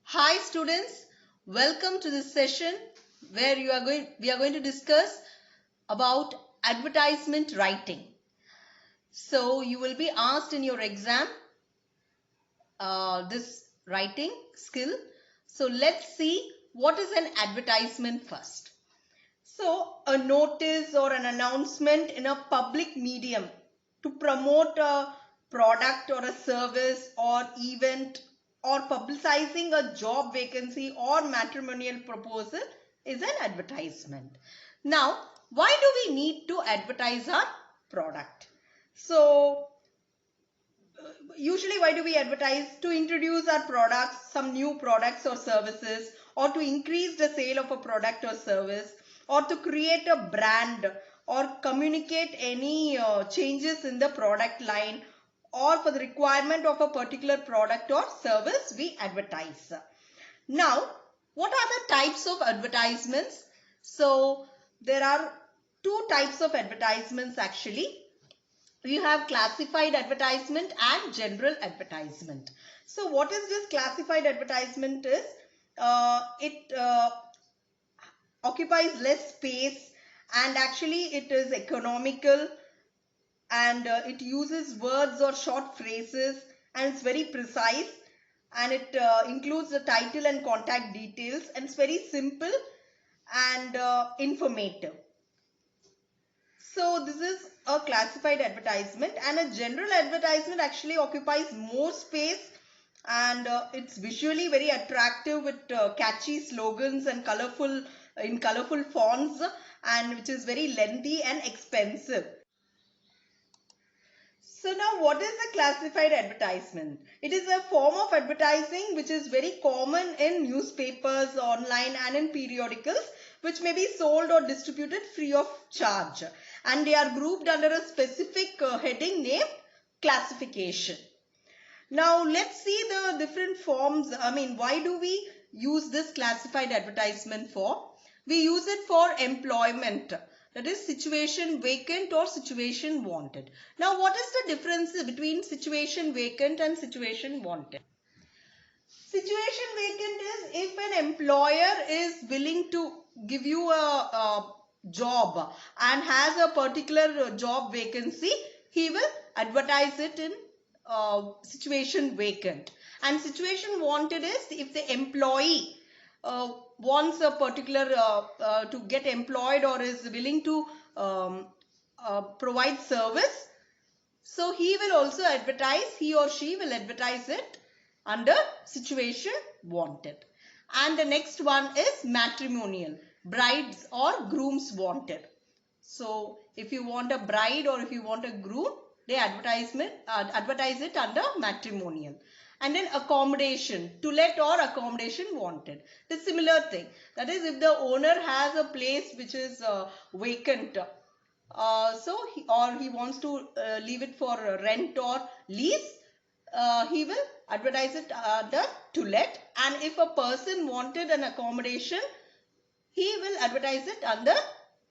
Hi students, welcome to this session where we are going to discuss about advertisement writing. So you will be asked in your exam this writing skill. So let's see what is an advertisement first. So a notice or an announcement in a public medium to promote a product or a service or event or publicizing a job vacancy or matrimonial proposal is an advertisement. Now, why do we need to advertise our product? So, usually why do we advertise? To introduce our products, some new products or services, or to increase the sale of a product or service, or to create a brand or communicate any changes in the product line, or for the requirement of a particular product or service we advertise. Now, what are the types of advertisements? So there are two types of advertisements actually. You have classified advertisement and general advertisement. So what is this classified advertisement is? It occupies less space and actually it is economical and it uses words or short phrases and it's very precise and it includes the title and contact details and it's very simple and informative. So this is a classified advertisement, and a general advertisement actually occupies more space and it's visually very attractive with catchy slogans and colorful fonts, and which is very lengthy and expensive. So now what is a classified advertisement? It is a form of advertising which is very common in newspapers, online and in periodicals, which may be sold or distributed free of charge. And they are grouped under a specific heading named classification. Now let's see the different forms. Why do we use this classified advertisement for? We use it for employment. That is situation vacant or situation wanted. Now what is the difference between situation vacant and situation wanted? Situation vacant is if an employer is willing to give you a job and has a particular job vacancy, he will advertise it in situation vacant. And situation wanted is if the employee wants a particular to get employed or is willing to provide service, so he will also advertise, he or she will advertise it under situation wanted. And the next one is matrimonial, brides or grooms wanted. So if you want a bride or if you want a groom, they advertise it under matrimonial. And then accommodation, to let or accommodation wanted. The similar thing. That is if the owner has a place which is vacant, he wants to leave it for rent or lease, he will advertise it under to let. And if a person wanted an accommodation, he will advertise it under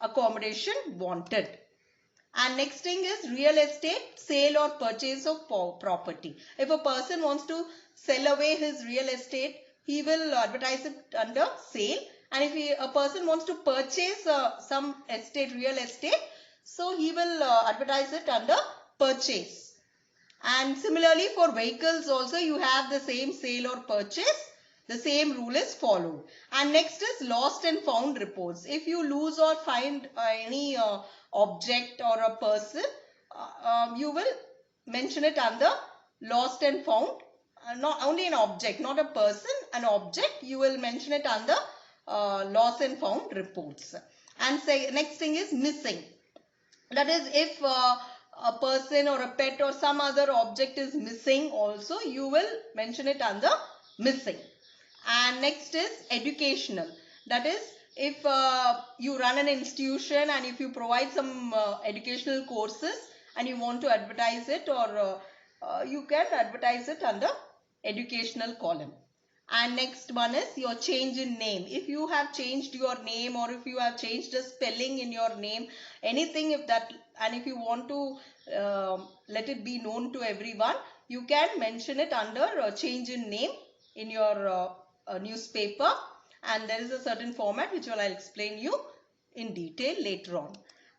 accommodation wanted. And next thing is real estate, sale or purchase of property. If a person wants to sell away his real estate, he will advertise it under sale. And if a person wants to purchase some real estate, so he will advertise it under purchase. And similarly for vehicles also you have the same sale or purchase. The same rule is followed. And next is lost and found reports. If you lose or find any object or a person, you will mention it under lost and found. Not only an object, not a person, an object, you will mention it under lost and found reports. And next thing is missing. That is if a person or a pet or some other object is missing also, you will mention it under missing. And next is educational. That is if you run an institution and if you provide some educational courses and you want to advertise it, or you can advertise it under educational column. And next one is your change in name. If you have changed your name or if you have changed the spelling in your name, anything if that, and if you want to let it be known to everyone, you can mention it under change in name in your newspaper, and there is a certain format which I'll explain you in detail later on.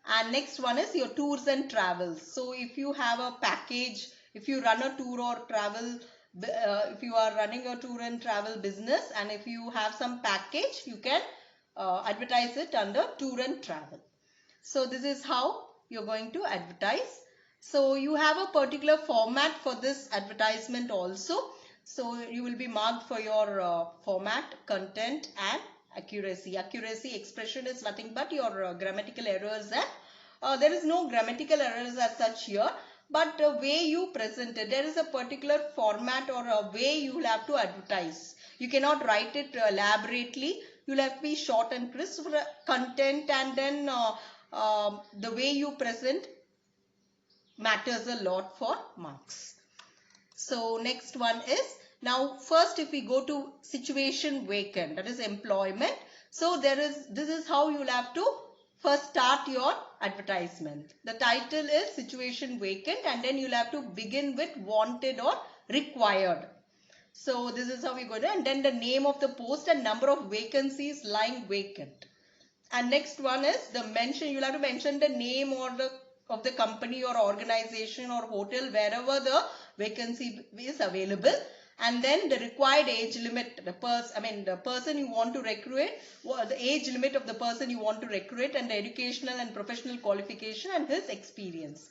And next one is your tours and travels. So if you have a package, if you run a tour or travel, if you are running a tour and travel business, and if you have some package, you can advertise it under tour and travel. So this is how you're going to advertise. So you have a particular format for this advertisement also. So you will be marked for your format, content and accuracy. Accuracy expression is nothing but your grammatical errors, and there is no grammatical errors as such here, but the way you present it, there is a particular format or a way you will have to advertise. You cannot write it elaborately. You will have to be short and crisp for content, and then the way you present matters a lot for marks. So next one is, now first if we go to situation vacant, that is employment. So this is how you will have to first start your advertisement. The title is situation vacant, and then you'll have to begin with wanted or required. So this is how we're going to, and then the name of the post and number of vacancies lying vacant. And next one is the mention. You'll have to mention the name or of the company or organization or hotel wherever the vacancy is available, and then the required age limit, the person you want to recruit, the age limit of the person you want to recruit, and the educational and professional qualification and his experience,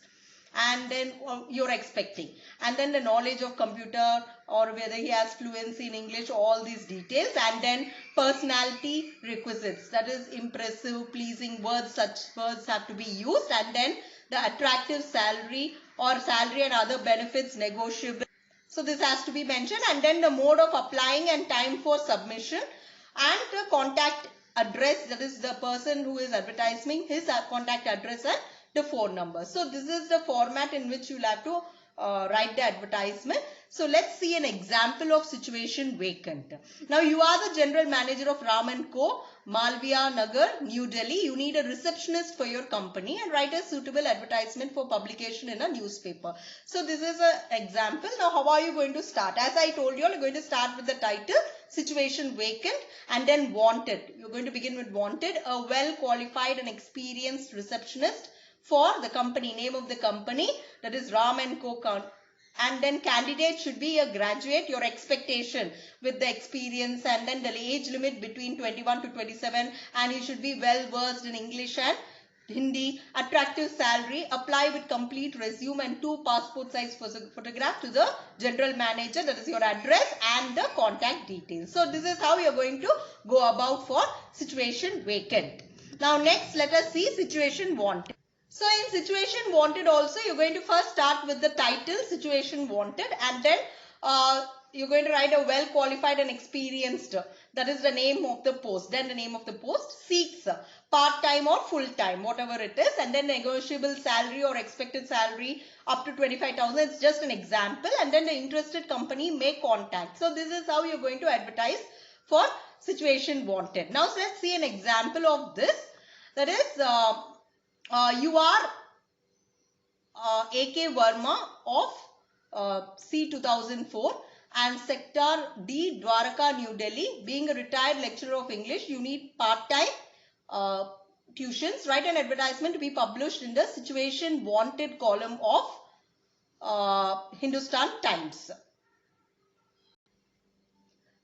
and then you're expecting, and then the knowledge of computer or whether he has fluency in English, all these details, and then personality requisites, that is impressive, pleasing words, such words have to be used, and then the attractive salary or salary and other benefits negotiable. So this has to be mentioned, and then the mode of applying and time for submission, and the contact address, that is the person who is advertising, his contact address and the phone number. So this is the format in which you'll have to write the advertisement. So let's see an example of situation vacant. Now you are the general manager of Ram & Co, Malviya Nagar, New Delhi. You need a receptionist for your company and write a suitable advertisement for publication in a newspaper. So this is an example. Now how are you going to start? As I told you, you're going to start with the title, situation vacant, and then wanted. You're going to begin with wanted, a well qualified and experienced receptionist for the company, name of the company, that is Ram & Co. And then candidate should be a graduate, your expectation with the experience, and then the age limit between 21 to 27, and you should be well versed in English and Hindi, attractive salary, apply with complete resume and 2 passport size photograph to the general manager, that is your address and the contact details. So this is how you are going to go about for situation vacant. Now next let us see situation wanted. So in situation wanted also, you're going to first start with the title, situation wanted, and then you're going to write a well qualified and experienced, that is the name of the post. Then the name of the post, seeks part-time or full-time, whatever it is, and then negotiable salary or expected salary up to 25,000. It's just an example, and then the interested company may contact. So this is how you're going to advertise for situation wanted. Now so let's see an example of this. That is, you are A.K. Verma of C2004 and Sector D, Dwarka, New Delhi. Being a retired lecturer of English, you need part-time tuitions. Write an advertisement to be published in the situation wanted column of Hindustan Times.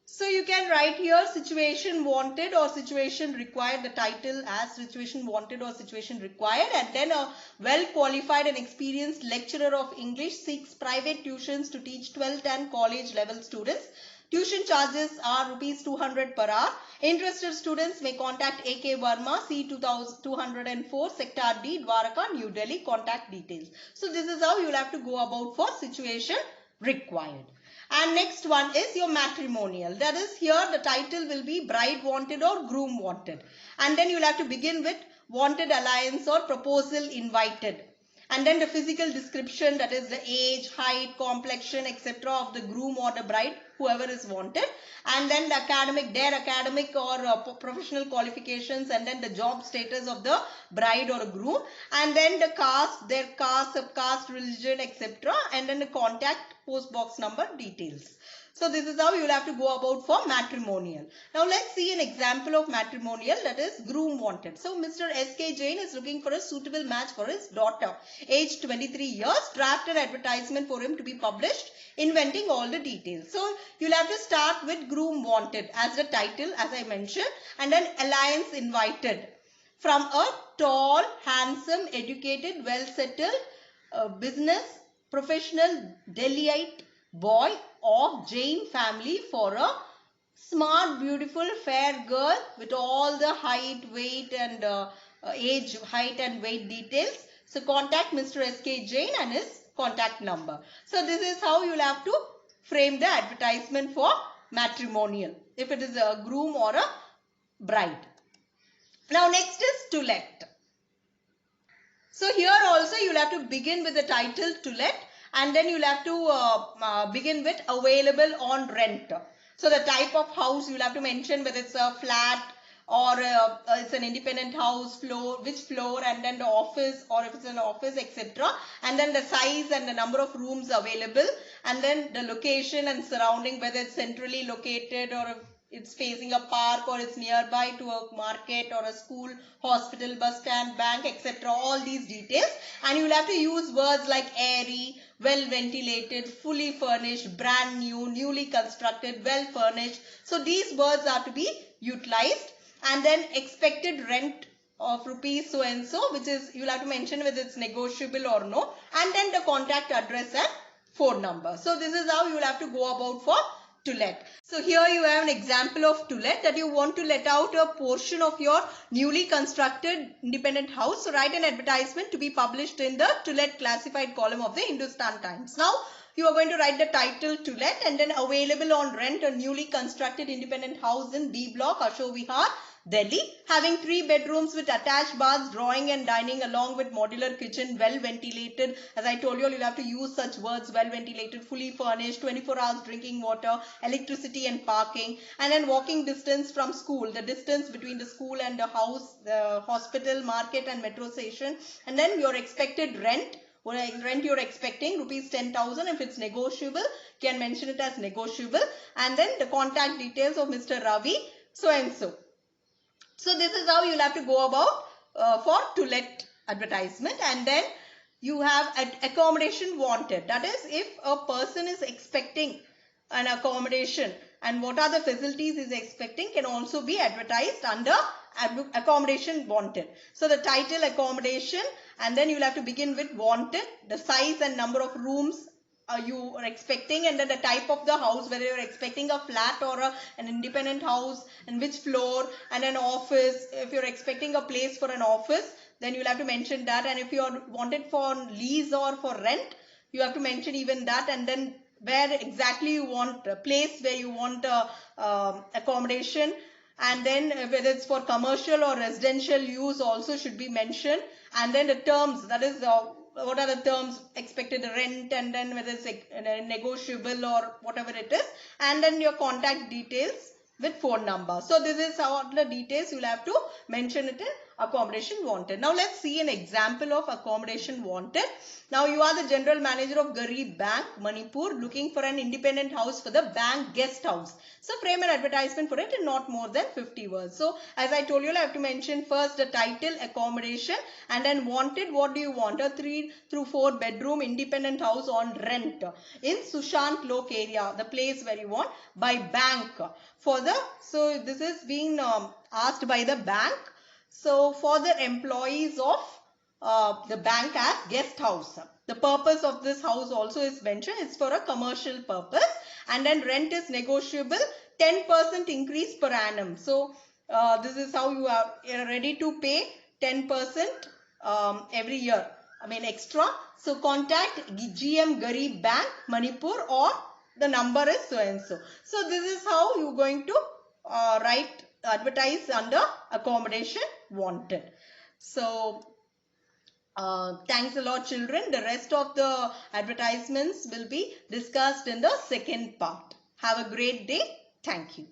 So you can write here situation wanted or situation required, the title as situation wanted or situation required, and then a well qualified and experienced lecturer of English seeks private tuitions to teach 12th and college level students. Tuition charges are rupees 200 per hour. Interested students may contact A.K. Verma, C204, Sector D, Dwarka, New Delhi. Contact details. So this is how you will have to go about for situation required. And next one is your matrimonial. That is, here the title will be bride wanted or groom wanted. And then you will have to begin with wanted alliance or proposal invited. And then the physical description, that is the age, height, complexion, etc. of the groom or the bride whoever is wanted, and then the academic, their academic or professional qualifications, and then the job status of the bride or groom, and then the caste, their caste, subcaste, religion, etc., and then the contact post box number details. So this is how you will have to go about for matrimonial. Now let's see an example of matrimonial, that is groom wanted. So Mr. S.K. Jain is looking for a suitable match for his daughter, aged 23 years, draft an advertisement for him to be published, inventing all the details. So you'll have to start with groom wanted as the title, as I mentioned, and then alliance invited from a tall, handsome, educated, well-settled business professional Delhiite boy of Jain family for a smart, beautiful, fair girl with all the height, weight and age, height and weight details. So contact Mr. S.K. Jain and his contact number. So this is how you will have to frame the advertisement for matrimonial, if it is a groom or a bride. Now next is to let. So here also you will have to begin with the title to let, and then you will have to begin with available on rent. So the type of house you will have to mention, whether it's a flat or it's an independent house, floor, which floor, and then the office, or if it's an office, etc. And then the size and the number of rooms available, and then the location and surrounding, whether it's centrally located or it's facing a park or it's nearby to a market or a school, hospital, bus stand, bank, etc. All these details. And you will have to use words like airy, well ventilated, fully furnished, brand new, newly constructed, well furnished. So these words are to be utilized. And then expected rent of rupees so and so, which is, you will have to mention whether it's negotiable or no. And then the contact address and phone number. So this is how you will have to go about for to let. So here you have an example of to let, that you want to let out a portion of your newly constructed independent house. So write an advertisement to be published in the to let classified column of the Hindustan Times. Now you are going to write the title to let, and then available on rent a newly constructed independent house in B block, Ashok Vihar, Delhi, having 3 bedrooms with attached baths, drawing and dining, along with modular kitchen, well ventilated. As I told you, you'll have to use such words: well ventilated, fully furnished, 24 hours drinking water, electricity and parking, and then walking distance from school, the distance between the school and the house, the hospital, market and metro station, and then your expected rent. What rent you're expecting, rupees 10,000. If it's negotiable, you can mention it as negotiable. And then the contact details of Mr. Ravi, so and so. So this is how you'll have to go about for to let advertisement. And then you have accommodation wanted. That is, if a person is expecting an accommodation and what are the facilities is expecting, can also be advertised under accommodation wanted. So the title accommodation, and then you'll have to begin with wanted, the size and number of rooms you are expecting, and then the type of the house, whether you're expecting a flat or an independent house, and which floor, and an office. If you're expecting a place for an office, then you'll have to mention that. And if you are wanted for lease or for rent, you have to mention even that. And then where exactly you want a place where you want accommodation, and then whether it's for commercial or residential use also should be mentioned. And then the terms, that is what are the terms, expected rent, and then whether it's negotiable or whatever it is, and then your contact details with phone number. So this is how the details you'll have to mention it in accommodation wanted. Now let's see an example of accommodation wanted. Now you are the general manager of Garib Bank, Manipur, looking for an independent house for the bank guest house. So frame an advertisement for it in not more than 50 words. So as I told you, I have to mention first the title, accommodation, and then wanted. What do you want? A 3 through 4 bedroom independent house on rent in Sushant Lok area, the place where you want, by bank. So this is being asked by the bank. So for the employees of the bank as guest house. The purpose of this house also is mentioned. It's for a commercial purpose. And then rent is negotiable, 10% increase per annum. So this is how you are ready to pay 10% every year. I mean extra. So contact GM Garib Bank, Manipur, or the number is so and so. So this is how you're going to advertise under accommodation wanted. So thanks a lot, children. The rest of the advertisements will be discussed in the second part. Have a great day. Thank you.